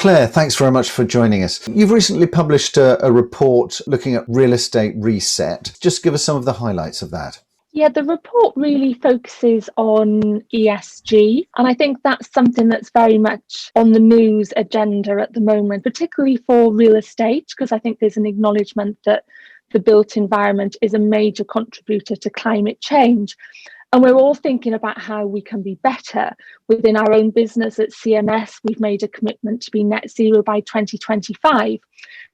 Claire, thanks very much for joining us. You've recently published a report looking at real estate reset. Just give us some of the highlights of that. Yeah, the report really focuses on ESG, and I think that's something that's very much on the news agenda at the moment, particularly for real estate, because I think there's an acknowledgement that the built environment is a major contributor to climate change. And we're all thinking about how we can be better. Within our own business at CMS, we've made a commitment to be net zero by 2025.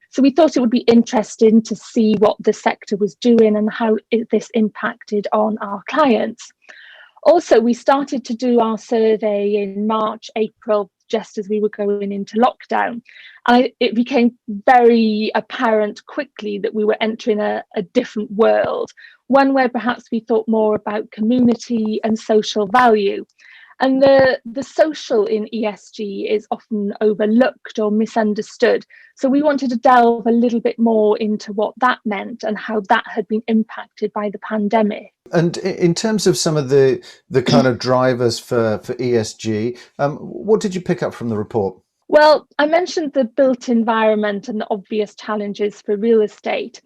So we thought it would be interesting to see what the sector was doing and how this impacted on our clients. Also, we started to do our survey in March, April, just as we were going into lockdown. And it became very apparent quickly that we were entering a different world, one where perhaps we thought more about community and social value. And the social in ESG is often overlooked or misunderstood. So we wanted to delve a little bit more into what that meant and how that had been impacted by the pandemic. And in terms of some of the kind of drivers for ESG, what did you pick up from the report? Well, I mentioned the built environment and the obvious challenges for real estate.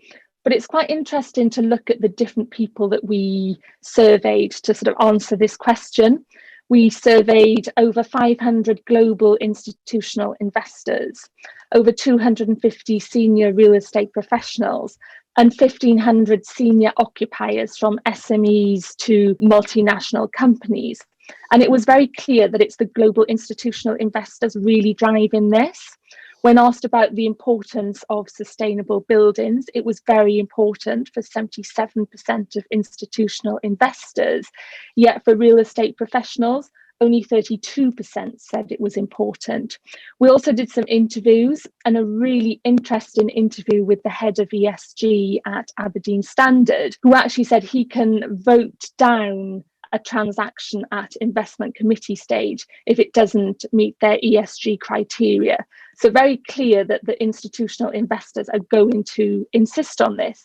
But it's quite interesting to look at the different people that we surveyed to sort of answer this question. We surveyed over 500 global institutional investors, over 250 senior real estate professionals, and 1,500 senior occupiers from SMEs to multinational companies. And it was very clear that it's the global institutional investors really driving this. When asked about the importance of sustainable buildings, it was very important for 77% of institutional investors. Yet for real estate professionals, only 32% said it was important. We also did some interviews, and a really interesting interview with the head of ESG at Aberdeen Standard, who actually said he can vote down a transaction at investment committee stage if it doesn't meet their ESG criteria. So very clear that the institutional investors are going to insist on this.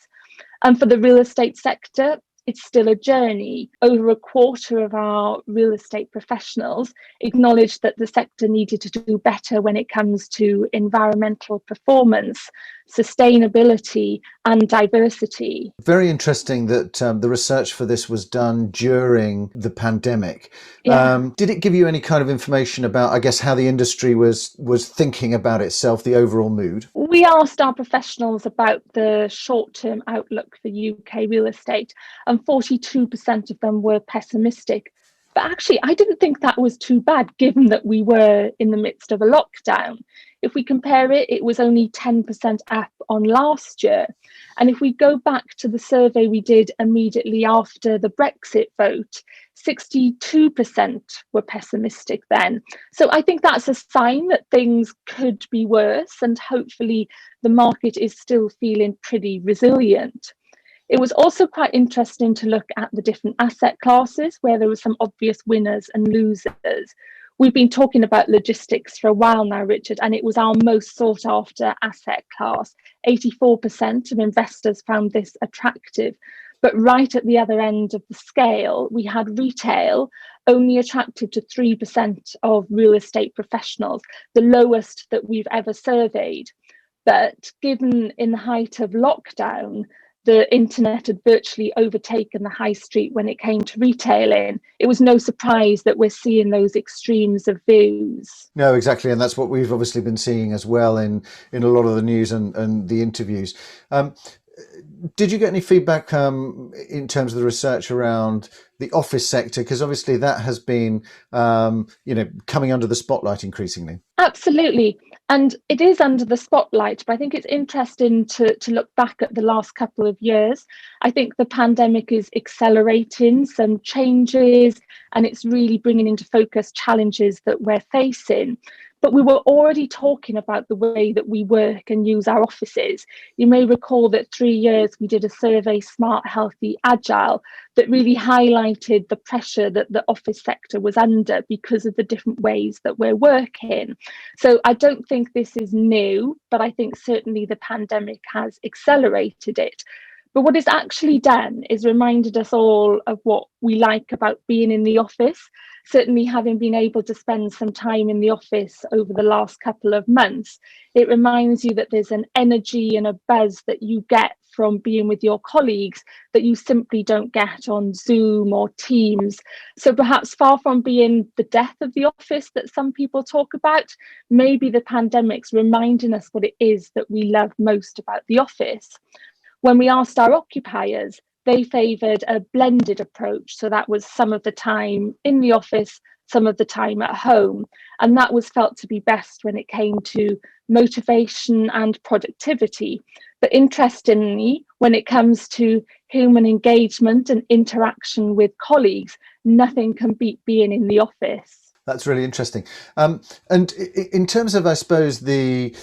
And for the real estate sector, it's still a journey. Over a quarter of our real estate professionals acknowledged that the sector needed to do better when it comes to environmental performance, sustainability, and diversity. Very interesting that the research for this was done during the pandemic. Yeah. Did it give you any kind of information about, I guess, how the industry was thinking about itself, the overall mood? We asked our professionals about the short-term outlook for UK real estate, and 42% of them were pessimistic. But actually, I didn't think that was too bad, given that we were in the midst of a lockdown. If we compare it, it was only 10% up on last year. And if we go back to the survey we did immediately after the Brexit vote, 62% were pessimistic then. So I think that's a sign that things could be worse, and hopefully the market is still feeling pretty resilient. It was also quite interesting to look at the different asset classes where there were some obvious winners and losers. We've been talking about logistics for a while now, Richard, and it was our most sought after asset class. 84% of investors found this attractive. But right at the other end of the scale, we had retail, only attractive to 3% of real estate professionals, the lowest that we've ever surveyed. But given in the height of lockdown, the internet had virtually overtaken the high street when it came to retailing. It was no surprise that we're seeing those extremes of views. No, exactly. And that's what we've obviously been seeing as well in a lot of the news and the interviews. Did you get any feedback in terms of the research around the office sector? Because obviously that has been, coming under the spotlight increasingly. Absolutely. And it is under the spotlight, but I think it's interesting to look back at the last couple of years. I think the pandemic is accelerating some changes, and it's really bringing into focus challenges that we're facing. But we were already talking about the way that we work and use our offices. You may recall that 3 years we did a survey, Smart, Healthy, Agile, that really highlighted the pressure that the office sector was under because of the different ways that we're working. So I don't think this is new, but I think certainly the pandemic has accelerated it. But what it's actually done is reminded us all of what we like about being in the office. certainly having been able to spend some time in the office over the last couple of months, it reminds you that there's an energy and a buzz that you get from being with your colleagues that you simply don't get on Zoom or Teams. So perhaps far from being the death of the office that some people talk about, maybe the pandemic's reminding us what it is that we love most about the office. When we asked our occupiers, they favoured a blended approach. So that was some of the time in the office, some of the time at home. And that was felt to be best when it came to motivation and productivity. But interestingly, when it comes to human engagement and interaction with colleagues, nothing can beat being in the office. That's really interesting. And in terms of, I suppose, the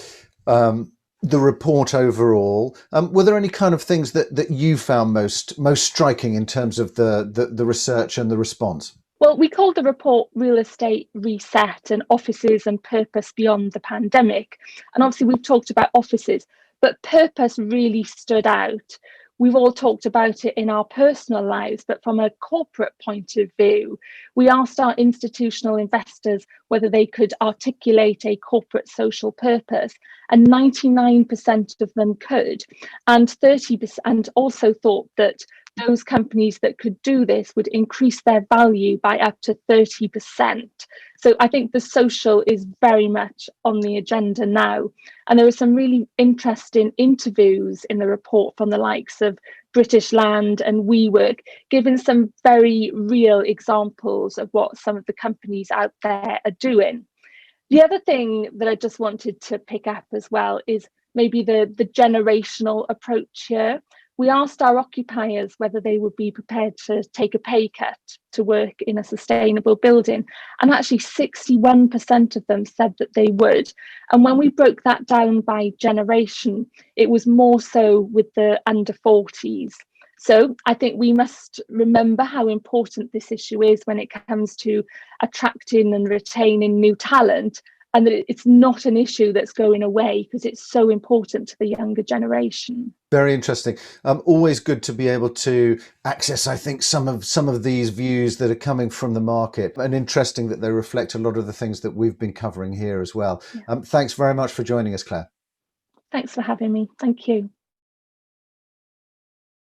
report overall, were there any kind of things that you found most striking in terms of the research and the response? Well, we called the report Real Estate Reset and Offices and Purpose Beyond the Pandemic. And obviously we've talked about offices, but purpose really stood out. We've all talked about it in our personal lives, but from a corporate point of view, we asked our institutional investors whether they could articulate a corporate social purpose, and 99% of them could, and 30% also thought that those companies that could do this would increase their value by up to 30%. So I think the social is very much on the agenda now. And there were some really interesting interviews in the report from the likes of British Land and WeWork, giving some very real examples of what some of the companies out there are doing. The other thing that I just wanted to pick up as well is maybe the generational approach here. We asked our occupiers whether they would be prepared to take a pay cut to work in a sustainable building. And actually 61% of them said that they would. And when we broke that down by generation, it was more so with the under 40s. So I think we must remember how important this issue is when it comes to attracting and retaining new talent, and that it's not an issue that's going away because it's so important to the younger generation. Very interesting. Always good to be able to access, I think, some of these views that are coming from the market, and interesting that they reflect a lot of the things that we've been covering here as well. Yeah. Thanks very much for joining us, Claire. Thanks for having me. Thank you.